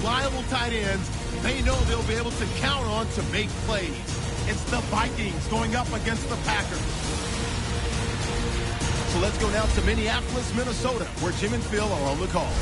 reliable tight ends they know they'll be able to count on to make plays. It's the Vikings going up against the Packers. So let's go now to Minneapolis, Minnesota, where Jim and Phil are on the call.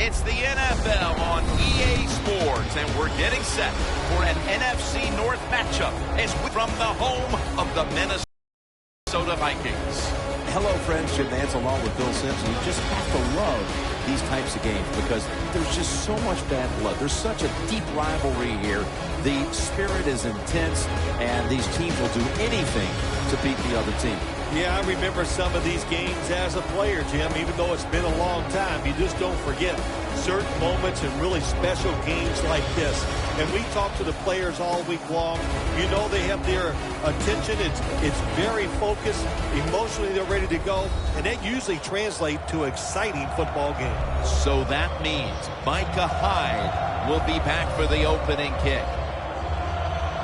It's the NFL on EA Sports, and we're getting set for an NFC North matchup as we from the home of the Minnesota Vikings. Hello, friends. Jim Nance along with Bill Simpson. You just have to love these types of games because there's just so much bad blood. There's such a deep rivalry here. The spirit is intense, and these teams will do anything to beat the other team. Yeah, I remember some of these games as a player, Jim. Even though it's been a long time, you just don't forget certain moments and really special games like this. And we talk to the players all week long. You know they have their attention. It's very focused. Emotionally, they're ready to go. And that usually translates to exciting football games. So that means Micah Hyde will be back for the opening kick.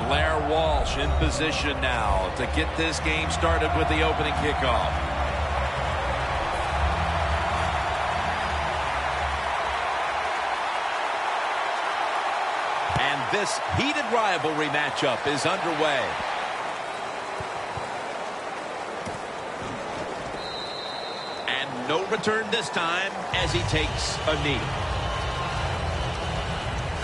Blair Walsh in position now to get this game started with the opening kickoff. And this heated rivalry matchup is underway. And no return this time as he takes a knee.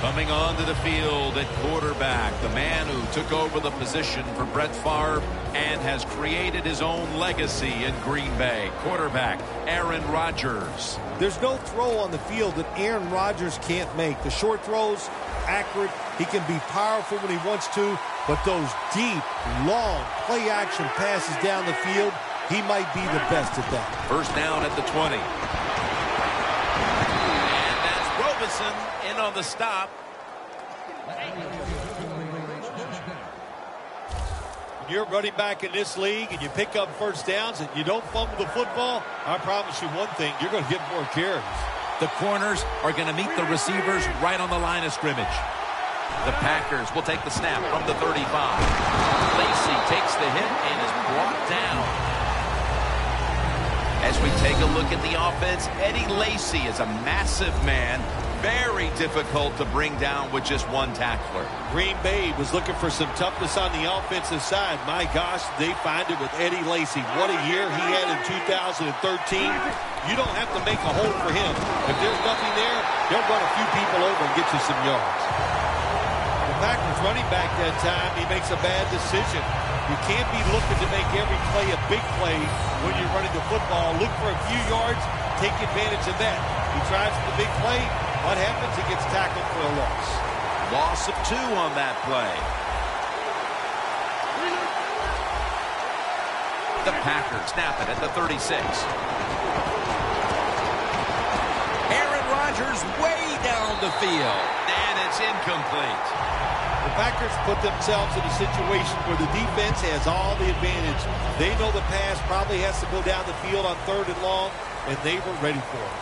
Coming onto the field at quarterback, the man who took over the position for Brett Favre and has created his own legacy in Green Bay. Quarterback, Aaron Rodgers. There's no throw on the field that Aaron Rodgers can't make. The short throws, accurate. He can be powerful when he wants to, but those deep, long, play-action passes down the field, he might be the best at that. First down at the 20. And that's Robinson in on the stop. You're running back in this league and you pick up first downs and you don't fumble the football, I promise you one thing, you're going to get more carries. The corners are going to meet the receivers right on the line of scrimmage. The Packers will take the snap from the 35. Lacy takes the hit and is brought down. As we take a look at the offense, Eddie Lacy is a massive man. Very difficult to bring down with just one tackler. Green Bay was looking for some toughness on the offensive side. My gosh, they find it with Eddie Lacy. What a year he had in 2013. You don't have to make a hole for him. If there's nothing there, he'll run a few people over and get you some yards. The Packers running back that time, he makes a bad decision. You can't be looking to make every play a big play when you're running the football. Look for a few yards, take advantage of that. He tries for the big play. What happens? He gets tackled for a loss. Loss of 2 on that play. The Packers snap it at the 36. Aaron Rodgers way down the field. And it's incomplete. The Packers put themselves in a situation where the defense has all the advantage. They know the pass probably has to go down the field on 3rd and long, and they were ready for it.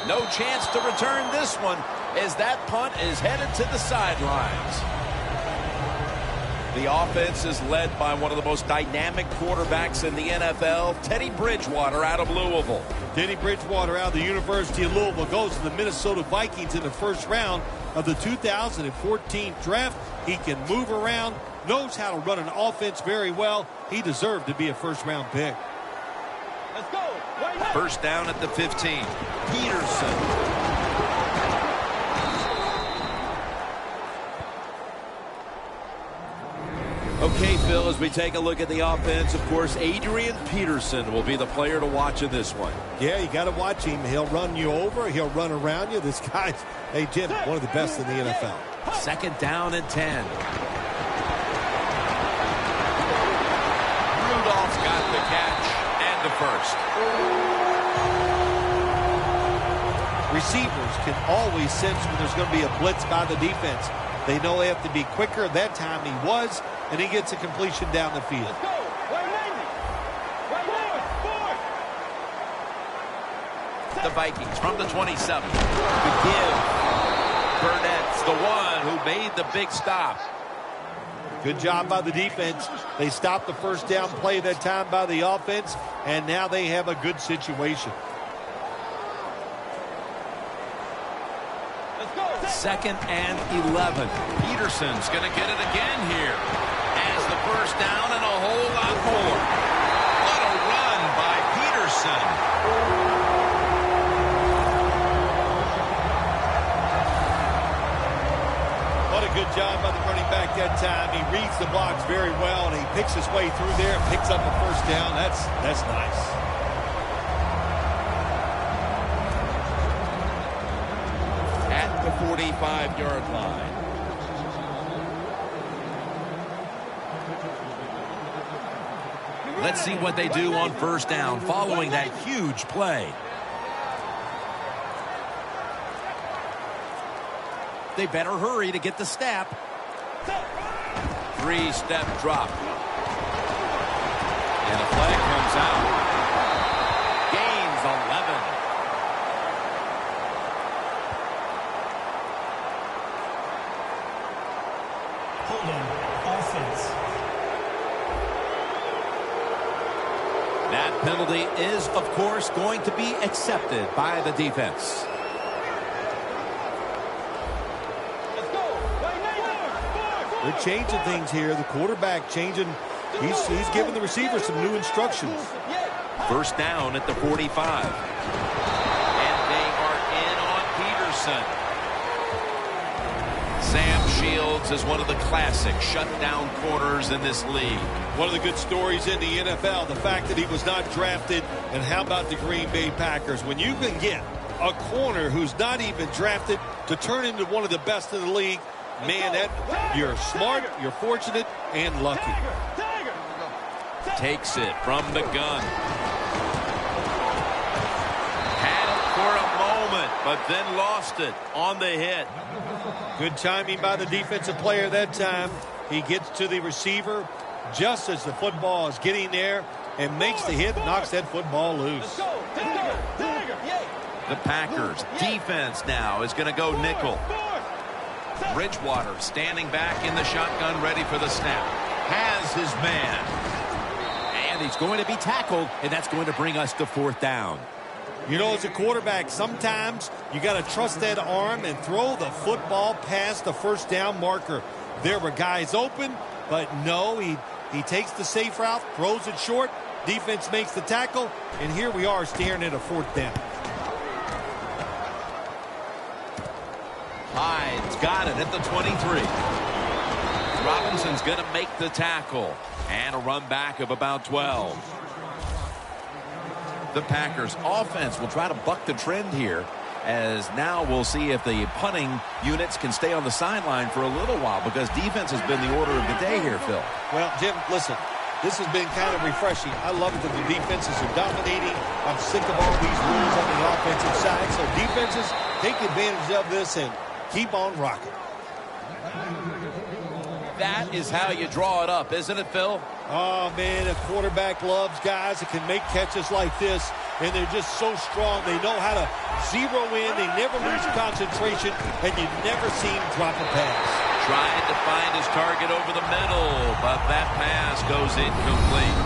No chance to return this one as that punt is headed to the sidelines. The offense is led by one of the most dynamic quarterbacks in the NFL, Teddy Bridgewater out of Louisville. Teddy Bridgewater out of the University of Louisville goes to the Minnesota Vikings in the first round of the 2014 draft. He can move around, knows how to run an offense very well. He deserved to be a first-round pick. Let's go. First down at the 15. Peterson. Okay, Phil, as we take a look at the offense, of course, Adrian Peterson will be the player to watch in this one. Yeah, you got to watch him. He'll run you over. He'll run around you. This guy's, hey, Jim, one of the best in the NFL. Second down and 10. Rudolph's got the catch and the first. Receivers can always sense when there's going to be a blitz by the defense. They know they have to be quicker. That time he was, and he gets a completion down the field. Let's go. Right 90. Right 90. the Vikings from the 27. The give. Burnett's the one who made the big stop. Good job by the defense. They stopped the first down play that time by the offense, and now they have a good situation. Second and 11. Peterson's going to get it again here. Has the first down and a whole lot more. What a run by Peterson. What a good job by the running back that time. He reads the blocks very well, and he picks his way through there and picks up a first down. That's nice. At the 45-yard line. Let's see what they do on first down following that huge play. They better hurry to get the snap. Three-step drop. And a flag comes out. Gains 11. Holding offense. That penalty is, of course, going to be accepted by the defense. They're changing things here. The quarterback changing. He's giving the receiver some new instructions. First down at the 45. And they are in on Peterson. Sam Shields is one of the classic shutdown corners in this league. One of the good stories in the NFL, the fact that he was not drafted. And how about the Green Bay Packers? When you can get a corner who's not even drafted to turn into one of the best in the league, man, you're smart, you're fortunate, and lucky. Takes it from the gun. Had it for a moment, but then lost it on the hit. Good timing by the defensive player that time. He gets to the receiver just as the football is getting there and makes the hit, knocks that football loose. The Packers defense now is going to go nickel. Bridgewater standing back in the shotgun, ready for the snap. Has his man. And he's going to be tackled, and that's going to bring us to fourth down. You know, as a quarterback, sometimes you got to trust that arm and throw the football past the first down marker. There were guys open, but no, he takes the safe route, throws it short, defense makes the tackle, and here we are staring at a fourth down. Hyde's got it at the 23. Robinson's going to make the tackle. And a run back of about 12. The Packers offense will try to buck the trend here, as now we'll see if the punting units can stay on the sideline for a little while, because defense has been the order of the day here, Phil. Well, Jim, listen, this has been kind of refreshing. I love it that the defenses are dominating. I'm sick of all these rules on the offensive side. So defenses, take advantage of this and keep on rocking. That is how you draw it up, isn't it, Phil? Oh, man, a quarterback loves guys that can make catches like this, and they're just so strong. They know how to zero in. They never lose concentration, and you never see him drop a pass. Trying to find his target over the middle, but that pass goes incomplete.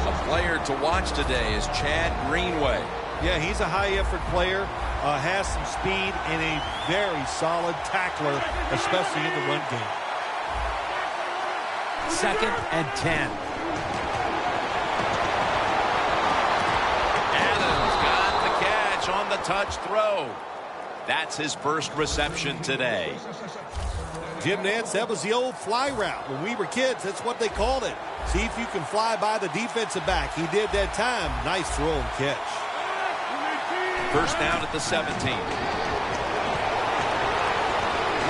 A player to watch today is Chad Greenway. Yeah, he's a high-effort player, has some speed, and a very solid tackler, especially in the run game. Second and 10. Adams got the catch on the touch throw. That's his first reception today. Jim Nantz, that was the old fly route. When we were kids, that's what they called it. See if you can fly by the defensive back. He did that time. Nice throw and catch. First down at the 17.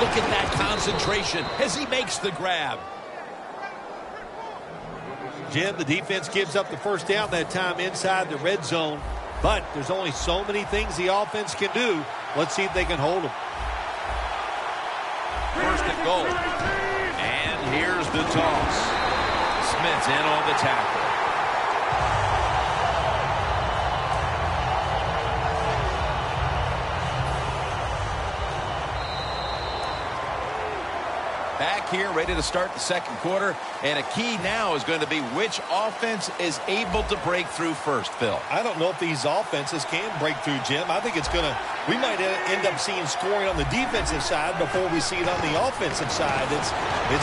Look at that concentration as he makes the grab. Jim, the defense gives up the first down that time inside the red zone, but there's only so many things the offense can do. Let's see if they can hold them. First and goal. And here's the toss. Smith's in on the tackle. Back here, ready to start the second quarter. And a key now is going to be which offense is able to break through first, Phil. I don't know if these offenses can break through, Jim. I think we might end up seeing scoring on the defensive side before we see it on the offensive side. It's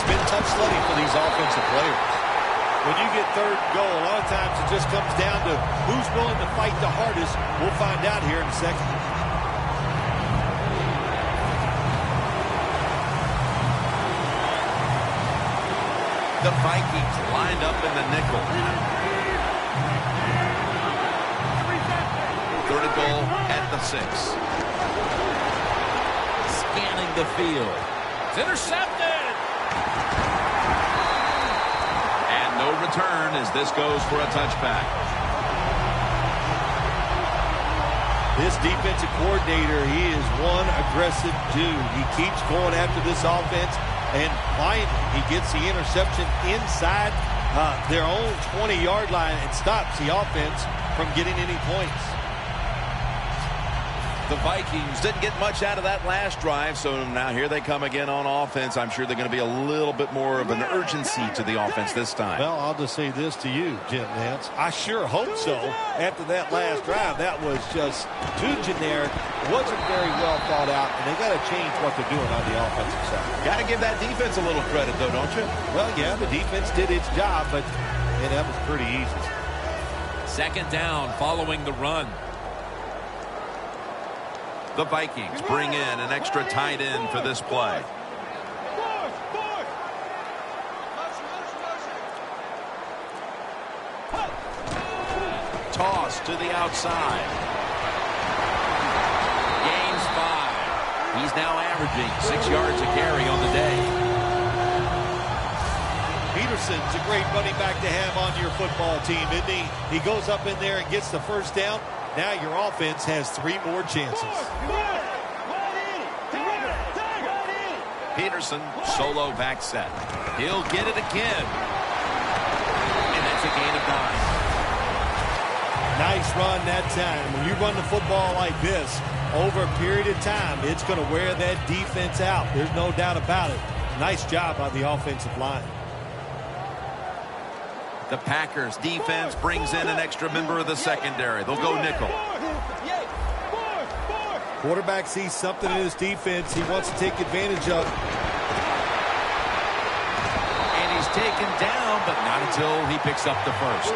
been tough sledding for these offensive players. When you get third and goal, a lot of times it just comes down to who's willing to fight the hardest. We'll find out here in a second. The Vikings lined up in the nickel. Third and goal at the 6. Scanning the field. It's intercepted. And no return as this goes for a touchback. This defensive coordinator, he is one aggressive dude. He keeps going after this offense. And finally, he gets the interception inside their own 20-yard line and stops the offense from getting any points. The Vikings didn't get much out of that last drive, so now here they come again on offense. I'm sure they're going to be a little bit more of an urgency to the offense this time. Well, I'll just say this to you, Jim Nance. I sure hope so. After that last drive, that was just too generic. Wasn't very well thought out, and they got to change what they're doing on the offensive side. Got to give that defense a little credit, though, don't you? Well, yeah, the defense did its job, but that was pretty easy. Second down following the run. The Vikings bring in an extra tight end for this play. Toss to the outside. Gains 5. He's now averaging 6 yards a carry on the day. Peterson's a great running back to have on your football team, isn't he? He goes up in there and gets the first down. Now your offense has 3 more chances. Peterson, solo back set. He'll get it again. And that's a gain of 9. Nice run that time. When you run the football like this, over a period of time, it's going to wear that defense out. There's no doubt about it. Nice job on the offensive line. The Packers defense brings in an extra member of the secondary. They'll go nickel. Quarterback sees something in his defense he wants to take advantage of. And he's taken down, but not until he picks up the first.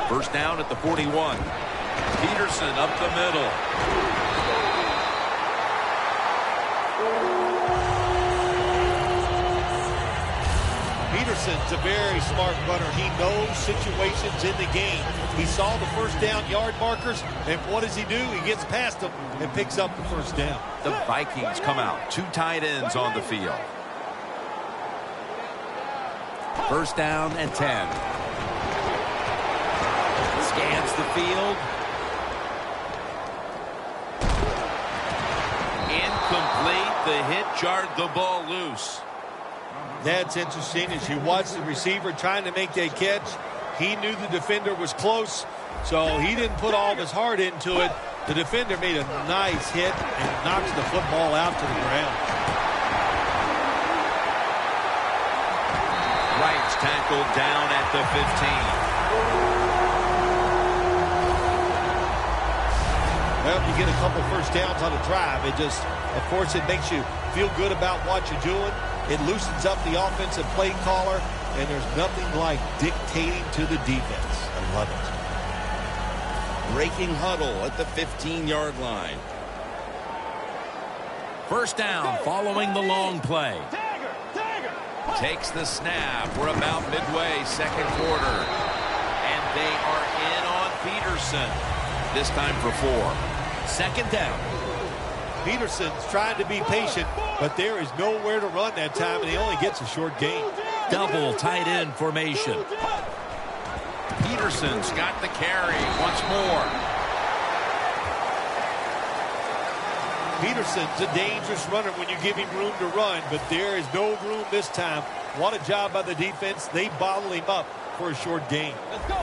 First down at the 41. Peterson up the middle. Peterson's a very smart runner. He knows situations in the game. He saw the first down yard markers, and what does he do? He gets past them and picks up the first down. The Vikings come out. 2 tight ends on the field. First down and 10. Scans the field. Incomplete. The hit jarred the ball loose. That's interesting. As you watch the receiver trying to make that catch, he knew the defender was close, so he didn't put all of his heart into it. The defender made a nice hit and knocks the football out to the ground. Wright's tackled down at the 15. Well, you get a couple first downs on a drive. It just, of course, it makes you feel good about what you're doing. It loosens up the offensive play caller, and there's nothing like dictating to the defense. I love it. Breaking huddle at the 15-yard line. First down following the long play. Takes the snap. We're about midway, second quarter. And they are in on Peterson. This time for 4. Second down. Peterson's trying to be patient, but there is nowhere to run that time, and he only gets a short gain. Double tight end formation. Peterson's got the carry once more. Peterson's a dangerous runner when you give him room to run, but there is no room this time. What a job by the defense. They bottle him up for a short gain. Let's go.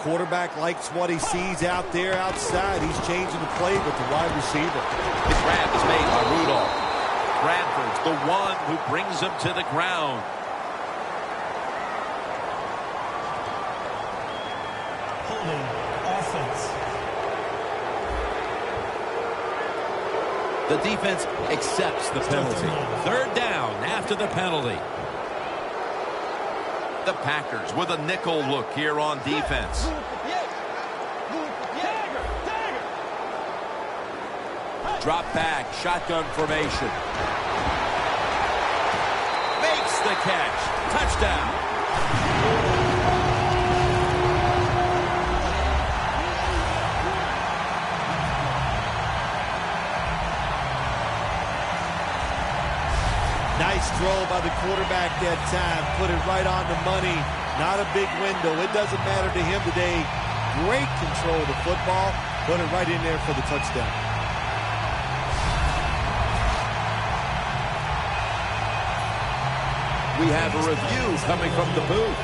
Quarterback likes what he sees out there outside. He's changing the play with the wide receiver. The grab is made by Rudolph. Bradford's the one who brings him to the ground. Holding offense. The defense accepts the penalty. Third down after the penalty. The Packers with a nickel look here on defense. Drop back, shotgun formation. Makes the catch. Touchdown. Nice throw by the quarterback that time. Put it right on the money. Not a big window. It doesn't matter to him today. Great control of the football. Put it right in there for the touchdown. We have a review coming from the booth.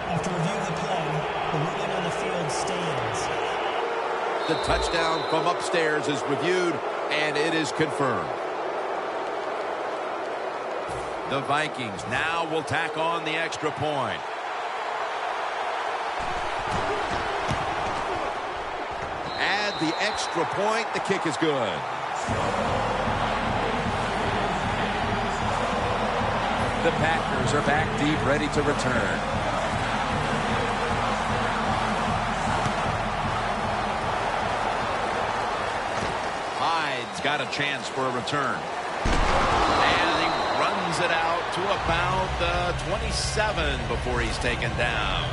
After reviewing the play, the ruling on the field stands. The touchdown from upstairs is reviewed, and it is confirmed. The Vikings now will tack on the extra point. Add the extra point. The kick is good. The Packers are back deep, ready to return. Got a chance for a return. And he runs it out to about the 27 before he's taken down.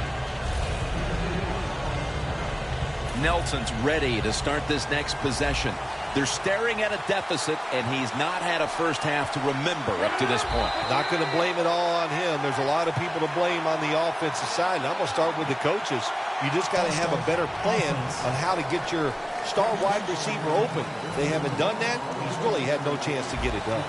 Nelson's ready to start this next possession. They're staring at a deficit, and he's not had a first half to remember up to this point. Not going to blame it all on him. There's a lot of people to blame on the offensive side, and I'm going to start with the coaches. You just got to have a better plan on how to get your star wide receiver open. They haven't done that. He's really had no chance to get it done.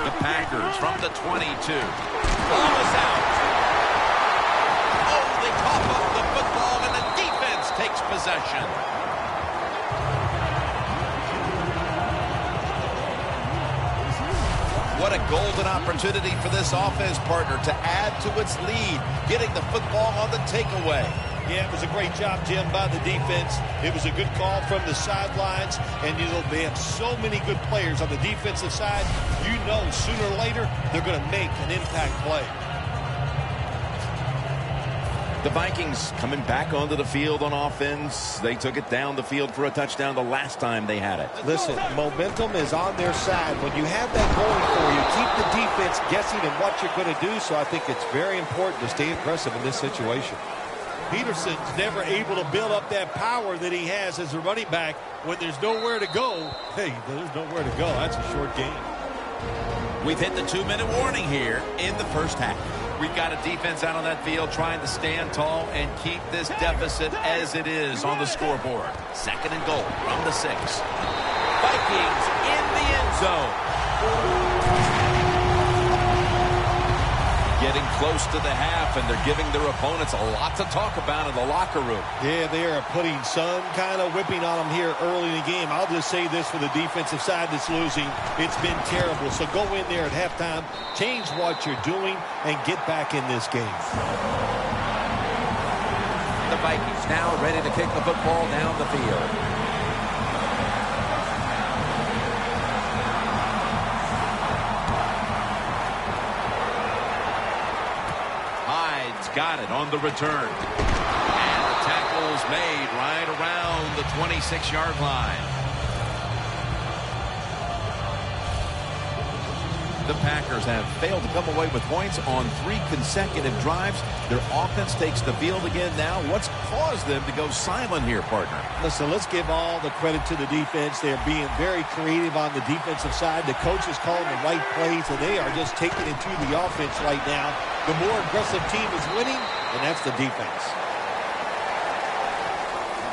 The Packers from the 22. Ball is out. Oh, they cough up the football, and the defense takes possession. What a golden opportunity for this offense partner to add to its lead, getting the football on the takeaway. Yeah, it was a great job, Jim, by the defense. It was a good call from the sidelines, and you know they have so many good players on the defensive side. You know sooner or later they're going to make an impact play. The Vikings coming back onto the field on offense. They took it down the field for a touchdown the last time they had it. Listen, momentum is on their side. When you have that going for you, keep the defense guessing at what you're going to do. So I think it's very important to stay aggressive in this situation. Peterson's never able to build up that power that he has as a running back when there's nowhere to go. Hey, there's nowhere to go. That's a short game. We've hit the 2-minute warning here in the first half. We've got a defense out on that field trying to stand tall and keep this deficit as it is on the scoreboard. 2nd and goal from the 6. Vikings in the end zone. Getting close to the half, and they're giving their opponents a lot to talk about in the locker room. Yeah, they are putting some kind of whipping on them here early in the game. I'll just say this for the defensive side that's losing. It's been terrible. So go in there at halftime, change what you're doing, and get back in this game. The Vikings now ready to kick the football down the field. Got it on the return. And the tackle's made right around the 26-yard line. The Packers have failed to come away with points on 3 consecutive drives. Their offense takes the field again now. What's caused them to go silent here, partner? Listen, let's give all the credit to the defense. They're being very creative on the defensive side. The coach is calling the right plays, and they are just taking it to the offense right now. The more aggressive team is winning, and that's the defense.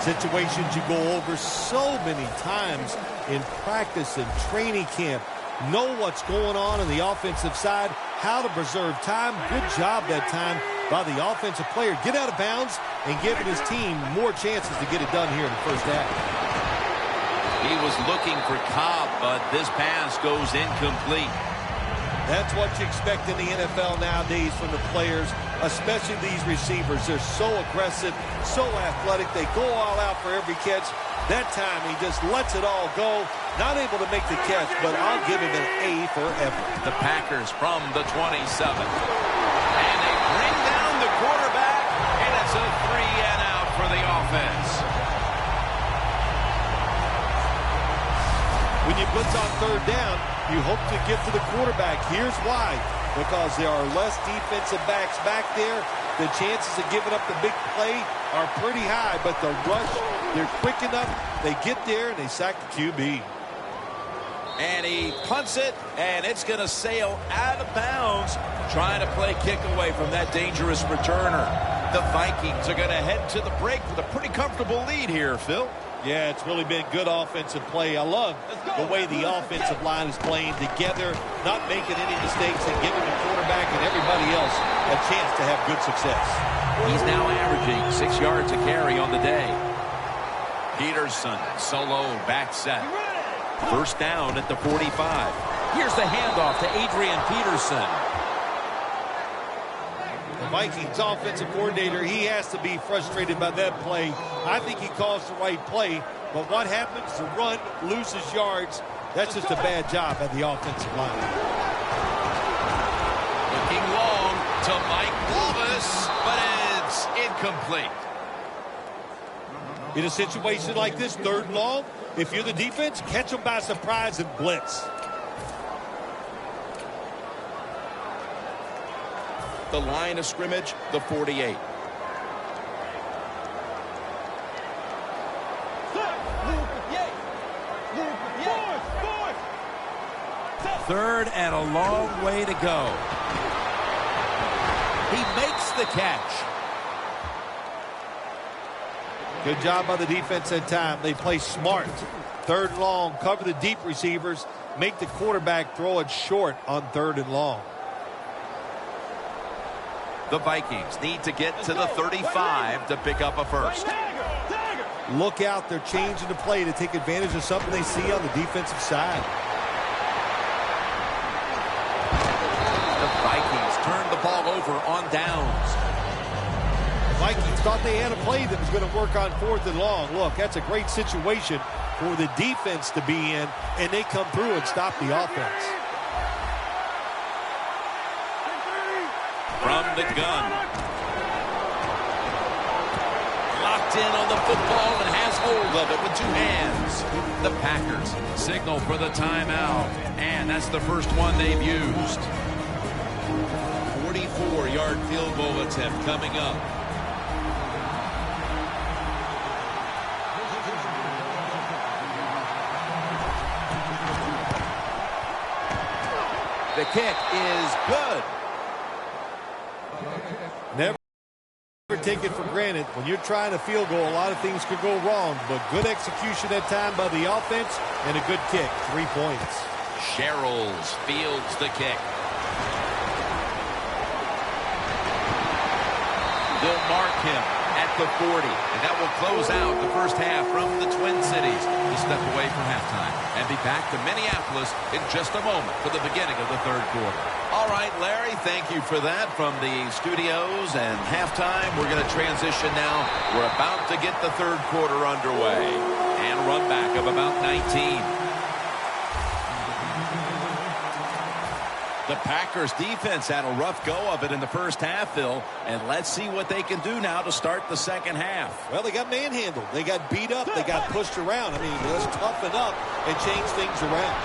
Situations you go over so many times in practice and training camp. Know what's going on the offensive side, how to preserve time. Good job that time by the offensive player. Get out of bounds and giving his team more chances to get it done here in the first half. He was looking for Cobb, but this pass goes incomplete. That's what you expect in the NFL nowadays from the players, especially these receivers. They're so aggressive, so athletic. They go all out for every catch. That time, he just lets it all go. Not able to make the catch, but I'll give him an A for effort. The Packers from the 27. And they bring down the quarterback, and it's a 3-and-out for the offense. When you blitz on third down, you hope to get to the quarterback. Here's why. Because there are less defensive backs back there. The chances of giving up the big play are pretty high, but the rush, they're quick enough. They get there, and they sack the QB. And he punts it, and it's going to sail out of bounds, trying to play kick away from that dangerous returner. The Vikings are going to head to the break with a pretty comfortable lead here, Phil. Yeah, it's really been good offensive play. I love the way the offensive line is playing together, not making any mistakes, and giving the quarterback and everybody else a chance to have good success. He's now averaging 6 yards a carry on the day. Peterson, solo, back set. First down at the 45. Here's the handoff to Adrian Peterson. The Vikings offensive coordinator, he has to be frustrated by that play. I think he calls the right play, but what happens? The run loses yards. That's just a bad job by the offensive line. Looking long to Mike Wallace, but it's incomplete. In a situation like this, 3rd and long, if you're the defense, catch them by surprise and blitz. The line of scrimmage, the 48. Third and a long way to go. He makes the catch. Good job by the defense that time. They play smart. 3rd and long, cover the deep receivers, make the quarterback throw it short on 3rd and long. The Vikings need to get to the 35 to pick up a first. Look out, they're changing the play to take advantage of something they see on the defensive side. The Vikings turn the ball over on downs. The Vikings thought they had a play that was going to work on 4th and long. Look, that's a great situation for the defense to be in, and they come through and stop the offense. From the gun. Locked in on the football and has hold of it with 2 hands. The Packers signal for the timeout, and that's the first one they've used. 44-yard field goal attempt coming up. The kick is good. Never take it for granted. When you're trying a field goal, a lot of things could go wrong, but good execution that time by the offense and a good kick. 3 points. Sherrills fields the kick. They'll mark him at the 40, and that will close out the first half from the Twin Cities. We'll step away from halftime and be back to Minneapolis in just a moment for the beginning of the 3rd quarter. All right, Larry, thank you for that from the studios and halftime. We're going to transition now. We're about to get the 3rd quarter underway and run back of about 19. The Packers defense had a rough go of it in the first half, Phil, and let's see what they can do now to start the second half. Well, they got manhandled. They got beat up. They got pushed around. I mean, let's toughen up and change things around.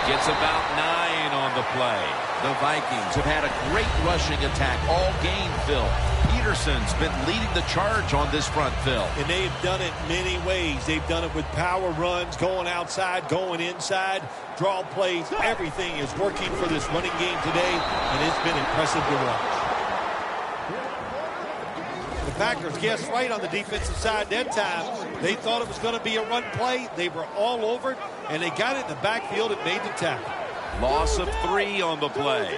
Gets about 9 on the play. The Vikings have had a great rushing attack all game, Phil. Peterson's been leading the charge on this front, Phil. And they've done it many ways. They've done it with power runs, going outside, going inside, draw plays. Everything is working for this running game today, and it's been impressive to watch. The Packers guessed right on the defensive side that time. They thought it was going to be a run play. They were all over it, and they got it in the backfield and made the tackle. Loss of 3 on the play.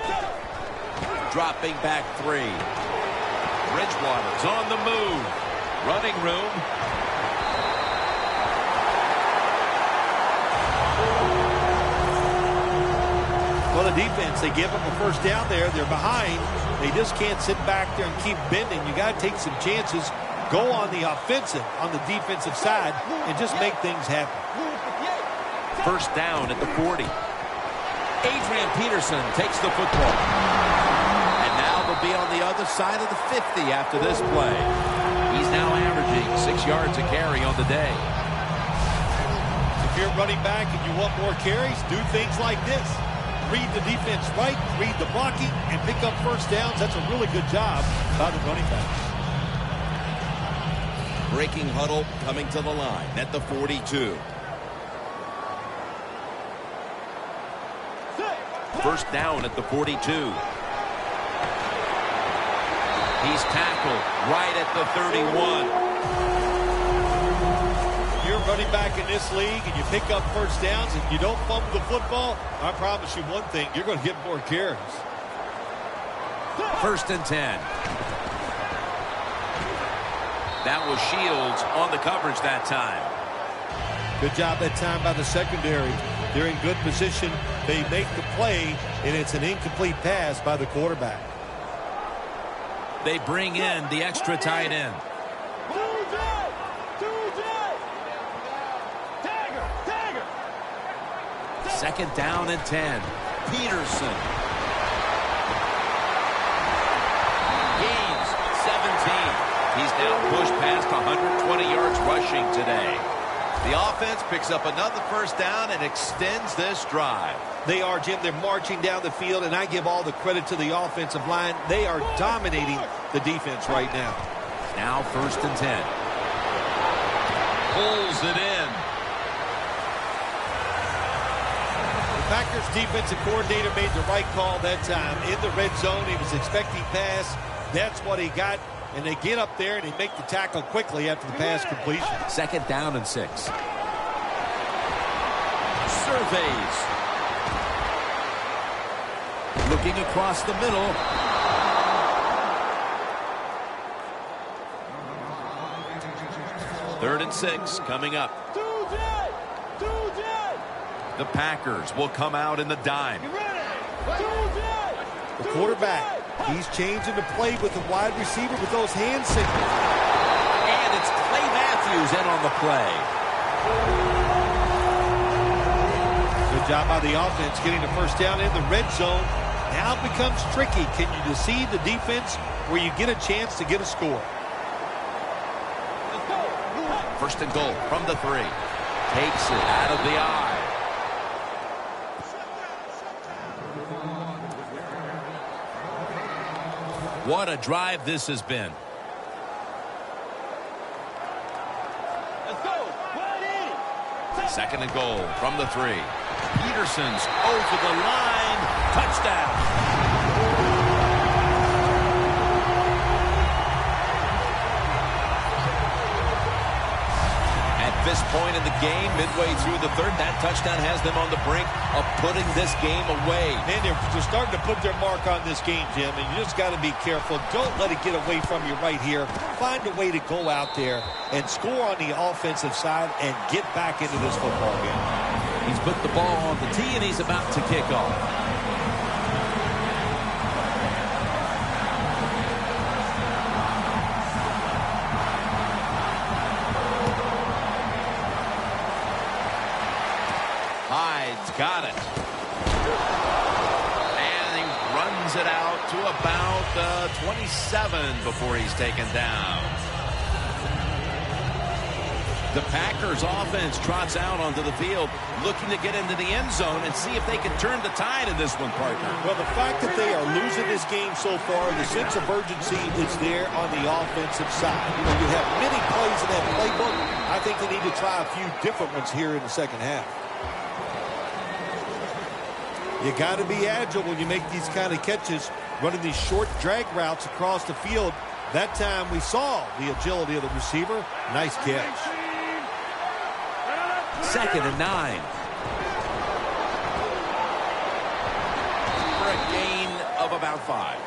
Dropping back 3. Bridgewater's on the move. Running room. Well, the defense, they give them a first down there. They're behind. They just can't sit back there and keep bending. You got to take some chances. Go on the offensive, on the defensive side, and just make things happen. First down at the 40. Adrian Peterson takes the football. And now they'll be on the other side of the 50 after this play. He's now averaging 6 yards a carry on the day. If you're running back and you want more carries, do things like this. Read the defense right, read the blocking, and pick up first downs. That's a really good job by the running back. Breaking huddle coming to the line at the 42. First down at the 42. He's tackled right at the 31. You're running back in this league and you pick up first downs and you don't fumble the football, I promise you one thing, you're going to get more carries. First and 10. That was Shields on the coverage that time. Good job that time by the secondary. They're in good position. They make the play, and it's an incomplete pass by the quarterback. They bring in the extra tight end. Second down and 10. Peterson. Gains 17. He's now pushed past 120 yards rushing today. The offense picks up another first down and extends this drive. They are, Jim. They're marching down the field, and I give all the credit to the offensive line. They are dominating the defense right now. Now first and 10. Pulls it in. The Packers defensive coordinator made the right call that time. In the red zone, he was expecting pass. That's what he got. And they get up there and they make the tackle quickly after the pass completion. Second down and 6. Surveys. Looking across the middle. Third and 6 coming up. The Packers will come out in the dime. The quarterback, he's changing the play with the wide receiver with those hand signals. And it's Clay Matthews in on the play. Good job by the offense getting the first down in the red zone. Now it becomes tricky. Can you deceive the defense where you get a chance to get a score? First and goal from the 3. Takes it out of the eye. What a drive this has been. Second and goal from the 3. Peterson's over the line. Touchdown. This point in the game, midway through the third, that touchdown has them on the brink of putting this game away. Man, they're starting to put their mark on this game, Jim, and you just got to be careful. Don't let it get away from you right here. Find a way to go out there and score on the offensive side and get back into this football game. He's put the ball on the tee, and he's about to kick off. Got it. And he runs it out to about 27 before he's taken down. The Packers offense trots out onto the field, looking to get into the end zone and see if they can turn the tide in this one, partner. Well, the fact that they are losing this game so far, the sense of urgency is there on the offensive side. You know, you have many plays in that playbook. I think they need to try a few different ones here in the second half. You got to be agile when you make these kind of catches, running these short drag routes across the field. That time we saw the agility of the receiver. Nice catch. 2nd and 9. For a gain of about 5.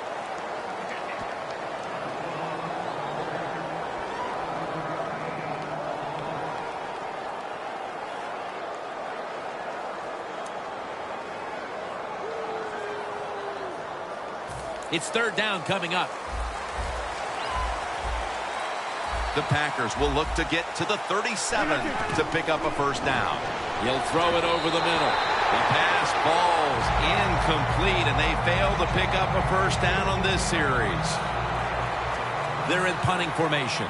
It's 3rd down coming up. The Packers will look to get to the 37 to pick up a 1st down. He'll throw it over the middle. The pass falls incomplete, and they fail to pick up a 1st down on this series. They're in punting formation.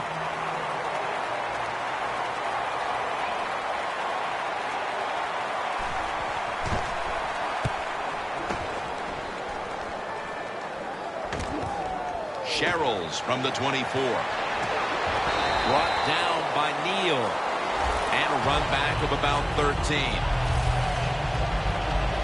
Sherrills from the 24. Brought down by Neal. And a run back of about 13.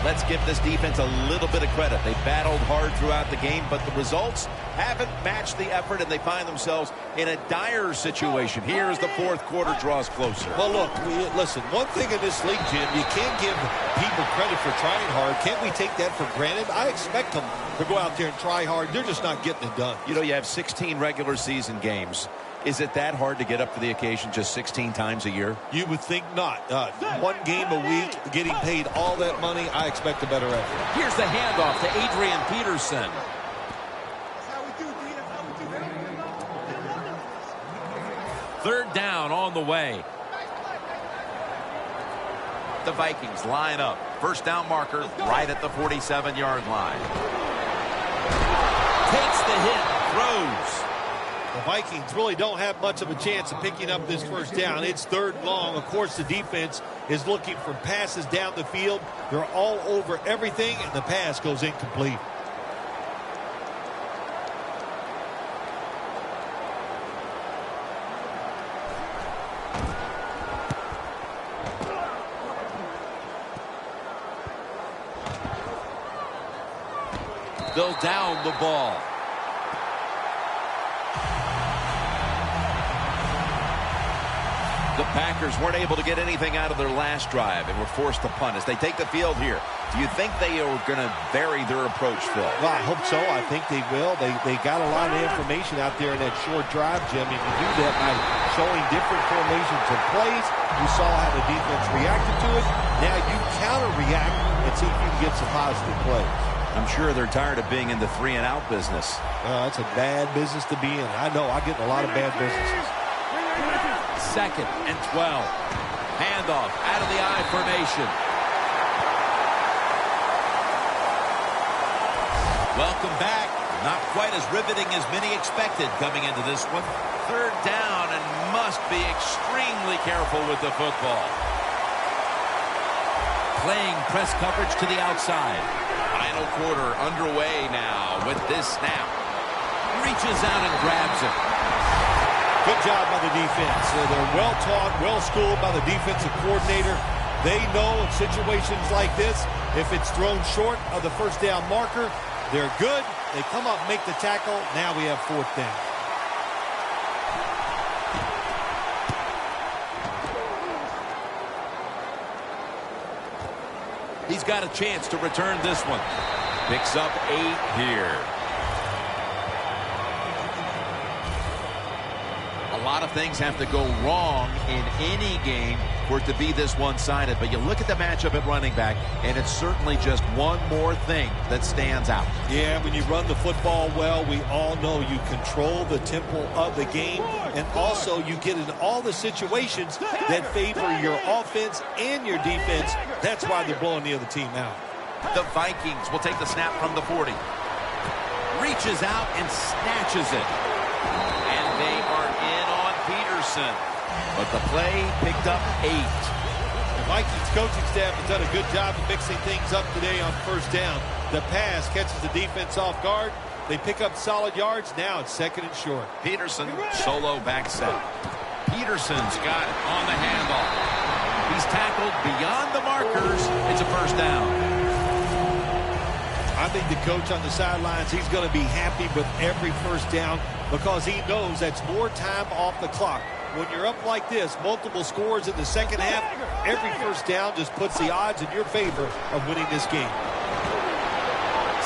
Let's give this defense a little bit of credit. They battled hard throughout the game, but the results haven't matched the effort, and they find themselves in a dire situation. Here as the 4th quarter draws closer. Well, look, listen, one thing in this league, Jim, you can't give people credit for trying hard. Can't we take that for granted? I expect them to go out there and try hard. They're just not getting it done. You know, you have 16 regular season games. Is it that hard to get up to the occasion just 16 times a year? You would think not. One game a week, getting paid all that money, I expect a better effort. Here's the handoff to Adrian Peterson. Third down on the way. The Vikings line up. 1st down marker right at the 47-yard line. Takes the hit, throws. The Vikings really don't have much of a chance of picking up this 1st down. It's 3rd and long. Of course, the defense is looking for passes down the field. They're all over everything, and the pass goes incomplete. They'll down the ball. The Packers weren't able to get anything out of their last drive and were forced to punt as they take the field here. Do you think they are going to vary their approach, Phil? Well, I hope so. I think they will. They got a lot of information out there in that short drive, Jim. If you do that by showing different formations and plays, you saw how the defense reacted to it. Now you counter-react and see if you can get some positive plays. I'm sure they're tired of being in the 3-and-out business. That's a bad business to be in. I know. I get in a lot of bad businesses. 2nd and 12. Handoff out of the I formation. Welcome back. Not quite as riveting as many expected coming into this one. 3rd down and must be extremely careful with the football. Playing press coverage to the outside. Final quarter underway now with this snap. Reaches out and grabs it. Good job by the defense. They're well-taught, well-schooled by the defensive coordinator. They know in situations like this, if it's thrown short of the 1st down marker, they're good. They come up, make the tackle. Now we have 4th down. He's got a chance to return this one. Picks up 8 here. A lot of things have to go wrong in any game for it to be this one-sided. But you look at the matchup at running back, and it's certainly just one more thing that stands out. Yeah, when you run the football well, we all know you control the tempo of the game, and also you get in all the situations that favor your offense and your defense. That's why they're blowing the other team out. The Vikings will take the snap from the 40. Reaches out and snatches it. And they are in on Peterson. but the play picked up 8. The Vikings coaching staff has done a good job of mixing things up today on first down. The pass catches the defense off guard. They pick up solid yards. Now it's 2nd and short. Peterson, solo back set. Peterson's got it on the handoff. He's tackled beyond the markers. It's a first down. I think the coach on the sidelines, he's going to be happy with every first down because he knows that's more time off the clock. When you're up like this, multiple scores in the second half, every first down just puts the odds in your favor of winning this game.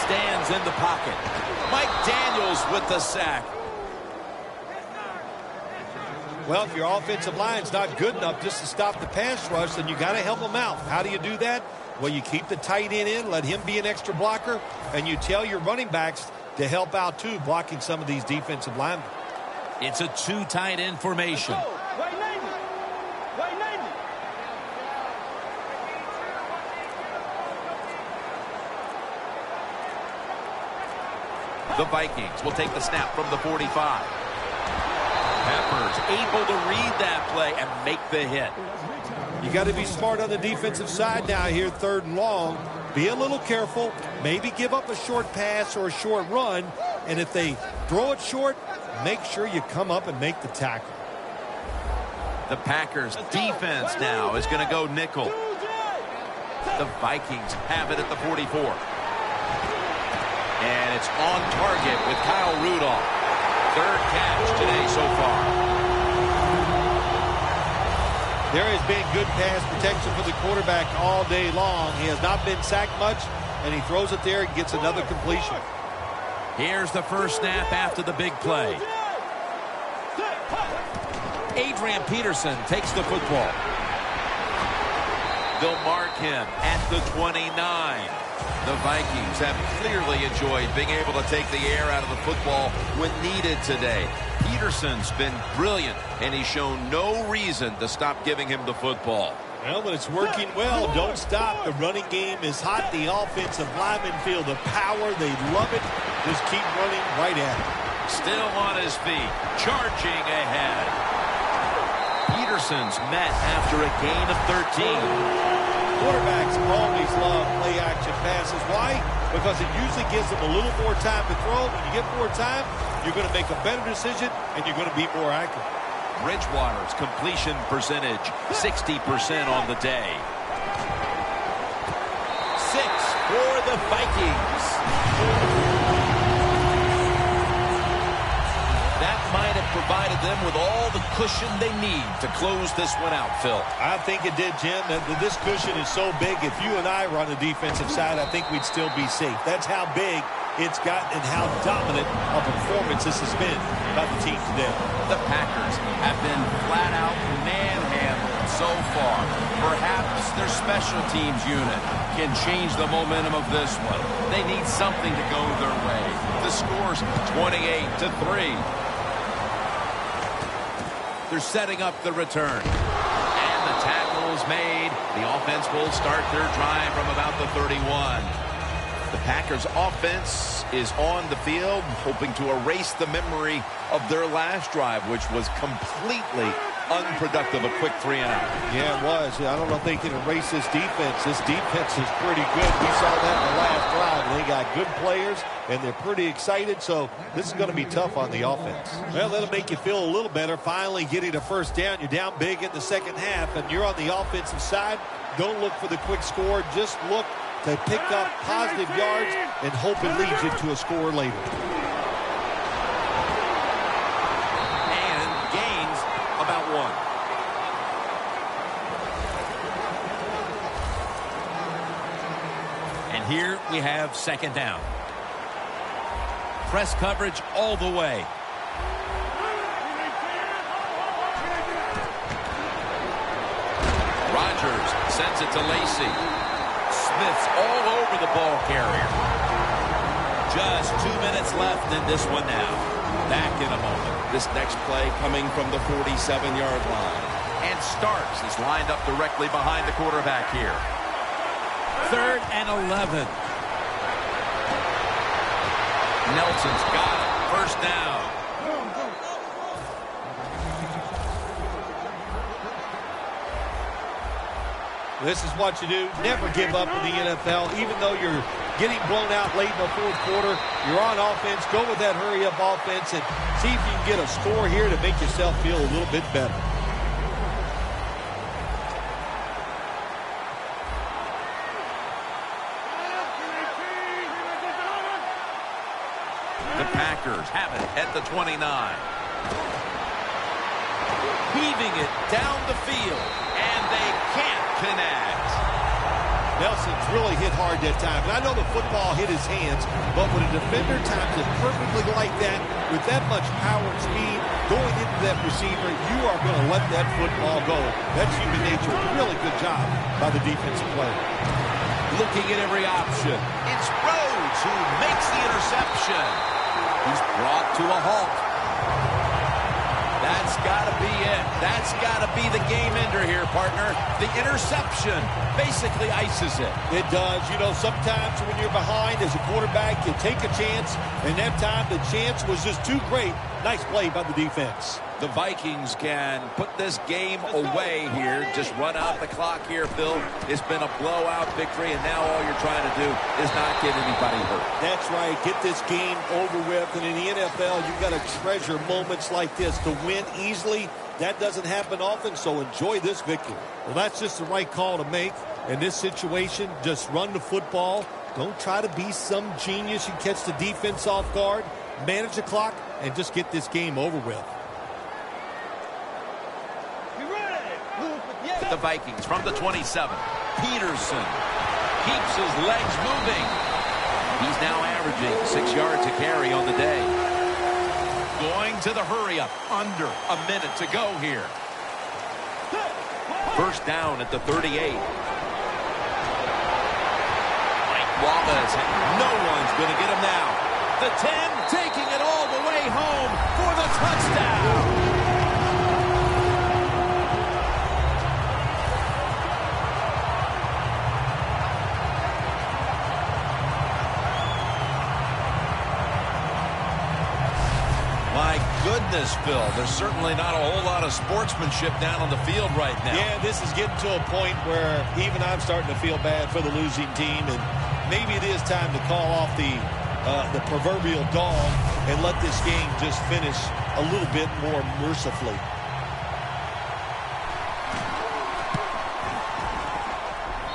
Stands in the pocket. Mike Daniels with the sack. Well, if your offensive line's not good enough just to stop the pass rush, then you got to help them out. How do you do that? Well, you keep the tight end in, let him be an extra blocker, and you tell your running backs to help out too, blocking some of these defensive linemen. It's a 2 tight end formation. The Vikings will take the snap from the 45. Peppers able to read that play and make the hit. You got to be smart on the defensive side now here, 3rd and long. Be a little careful. Maybe give up a short pass or a short run. And if they throw it short, make sure you come up and make the tackle. The Packers defense now is going to go nickel. The Vikings have it at the 44. And it's on target with Kyle Rudolph. 3rd catch today so far. There has been good pass protection for the quarterback all day long. He has not been sacked much, and he throws it there and gets another completion. Here's the first snap after the big play. Adrian Peterson takes the football. They'll mark him at the 29. The Vikings have clearly enjoyed being able to take the air out of the football when needed today. Peterson's been brilliant, and he's shown no reason to stop giving him the football. Well, but it's working well. Don't stop. The running game is hot. The offensive linemen feel the power. They love it. Just keep running right at it. Still on his feet, charging ahead. Peterson's met after a gain of 13. Quarterbacks always love play-action passes. Why? Because it usually gives them a little more time to throw. When you get more time, you're going to make a better decision, and you're going to be more accurate. Bridgewater's completion percentage, 60% on the day. 6 for the Vikings. That might have provided them with all the cushion they need to close this one out, Phil. I think it did, Jim. This cushion is so big, if you and I were on the defensive side, I think we'd still be safe. That's how big it's gotten and how dominant a performance this has been by the team today. The Packers have been flat-out manhandled so far. Perhaps their special teams unit can change the momentum of this one. They need something to go their way. The score's 28-3. They're setting up the return. And the tackle is made. The offense will start their drive from about the 31. The Packers offense is on the field, hoping to erase the memory of their last drive, which was completely unproductive, a quick 3-and-out. Yeah, it was. I don't know if they can erase this defense. This defense is pretty good. We saw that in the last drive. They got good players, and they're pretty excited, so this is going to be tough on the offense. Well, that'll make you feel a little better. Finally getting a first down. You're down big in the second half, and you're on the offensive side. Don't look for the quick score. Just look to pick up positive yards and hope it leads you to a score later. And gains about 1. And here we have second down. Press coverage all the way. Rodgers sends it to Lacy. Smith's all over the ball carrier. Just 2 minutes left in this one now. Back in a moment. This next play coming from the 47-yard line. And Starks is lined up directly behind the quarterback here. 3rd and 11. Nelson's got it. First down. This is what you do. Never give up in the NFL. Even though you're getting blown out late in the fourth quarter, you're on offense. Go with that hurry-up offense and see if you can get a score here to make yourself feel a little bit better. The Packers have it at the 29. Heaving it down the field, and they can't connect. Nelson's really hit hard that time. And I know the football hit his hands, but when a defender times it perfectly like that, with that much power and speed going into that receiver, you are going to let that football go. That's human nature. Really good job by the defensive player. Looking at every option. It's Rhodes who makes the interception. He's brought to a halt. That's got to be it. That's got to be the game ender here, partner. The interception basically ices it. It does. You know, sometimes when you're behind as a quarterback, you take a chance, and that time the chance was just too great. Nice play by the defense. The Vikings can put this game away here. Just run out the clock here, Phil. It's been a blowout victory, and now all you're trying to do is not get anybody hurt. That's right. Get this game over with. And in the NFL, you've got to treasure moments like this. To win easily, that doesn't happen often, so enjoy this victory. Well, that's just the right call to make. In this situation, just run the football. Don't try to be some genius and catch the defense off guard. Manage the clock and just get this game over with. The Vikings from the 27. Peterson keeps his legs moving. He's now averaging 6 yards a carry on the day. Going to the hurry-up. Under a minute to go here. First down at the 38. Mike Wallace. No one's going to get him now. The 10 taking it all the way home for the touchdown. My goodness, Phil, there's certainly not a whole lot of sportsmanship down on the field right now. Yeah, this is getting to a point where even I'm starting to feel bad for the losing team, and maybe it is time to call off the proverbial dog and let this game just finish a little bit more mercifully.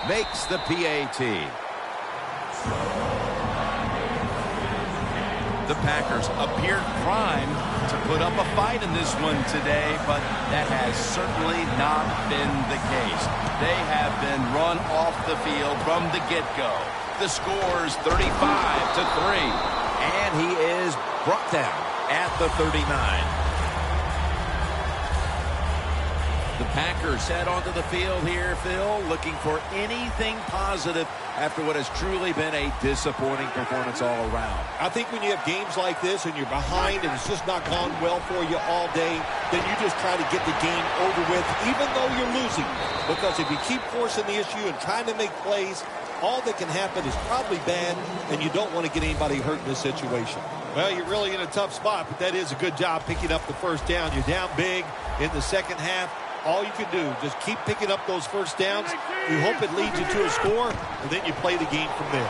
Makes the PAT. The Packers appeared primed to put up a fight in this one today, but that has certainly not been the case. They have been run off the field from the get-go. The score's 35-3, and he is brought down at the 39. The Packers head onto the field here, Phil, looking for anything positive after what has truly been a disappointing performance all around. I think when you have games like this and you're behind and it's just not gone well for you all day, then you just try to get the game over with, even though you're losing. Because if you keep forcing the issue and trying to make plays, all that can happen is probably bad, and you don't want to get anybody hurt in this situation. Well, you're really in a tough spot, but that is a good job picking up the first down. You're down big in the second half. All you can do, just keep picking up those first downs. You hope it leads you to a score, and then you play the game from there.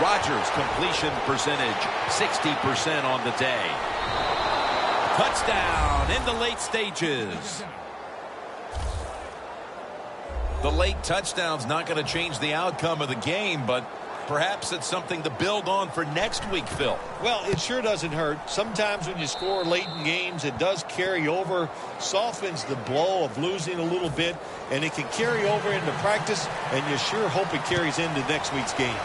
Rodgers' completion percentage, 60% on the day. Touchdown in the late stages. The late touchdown's not going to change the outcome of the game, but perhaps it's something to build on for next week, Phil. Well, it sure doesn't hurt. Sometimes when you score late in games, it does carry over, softens the blow of losing a little bit, and it can carry over into practice, and you sure hope it carries into next week's game.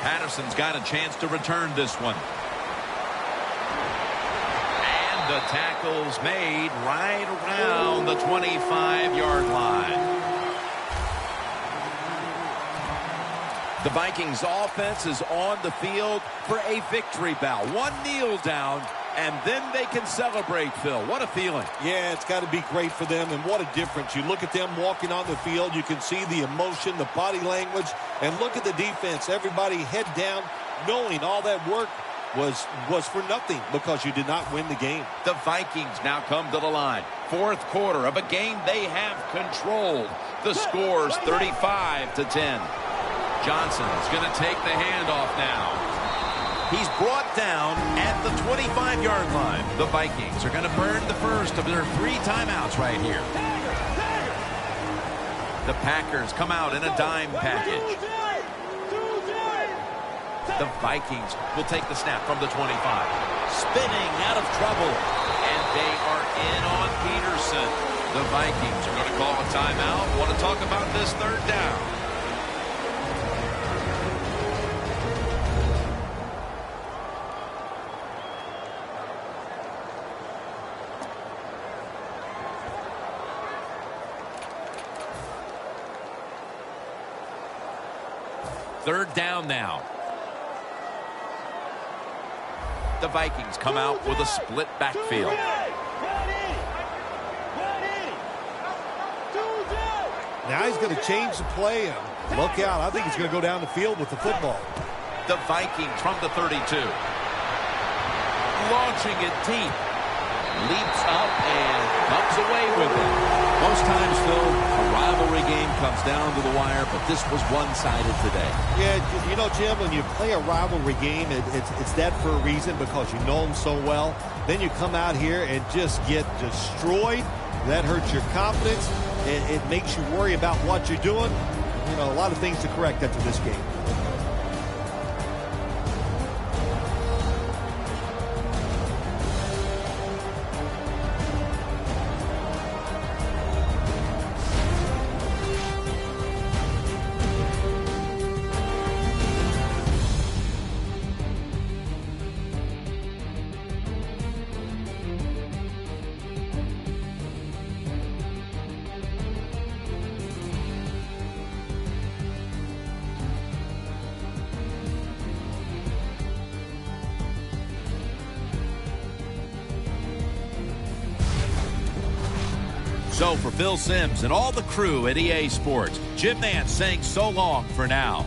Patterson's got a chance to return this one. And the tackle's made right around the 25-yard line. The Vikings offense is on the field for a victory bow. One kneel down, and then they can celebrate, Phil. What a feeling. Yeah, it's got to be great for them, and what a difference. You look at them walking on the field, you can see the emotion, the body language, and look at the defense. Everybody head down, knowing all that work was for nothing because you did not win the game. The Vikings now come to the line. Fourth quarter of a game they have controlled. The score's 35-10. Johnson's going to take the handoff now. He's brought down at the 25-yard line. The Vikings are going to burn the first of their 3 timeouts right here. The Packers come out in a dime package. The Vikings will take the snap from the 25. Spinning out of trouble. And they are in on Peterson. The Vikings are going to call a timeout. Want to talk about this third down. Third down now. The Vikings come out with a split backfield. Now he's going to change the play and look out. I think he's going to go down the field with the football. The Vikings from the 32. Launching it deep. Leaps up and comes away with it. Most times, Phil, a rivalry game comes down to the wire, but this was one-sided today. Yeah, you know, Jim, when you play a rivalry game, it's that for a reason because you know them so well. Then you come out here and just get destroyed. That hurts your confidence. It makes you worry about what you're doing. You know, a lot of things to correct after this game. So for Phil Simms and all the crew at EA Sports, Jim Nantz saying so long for now.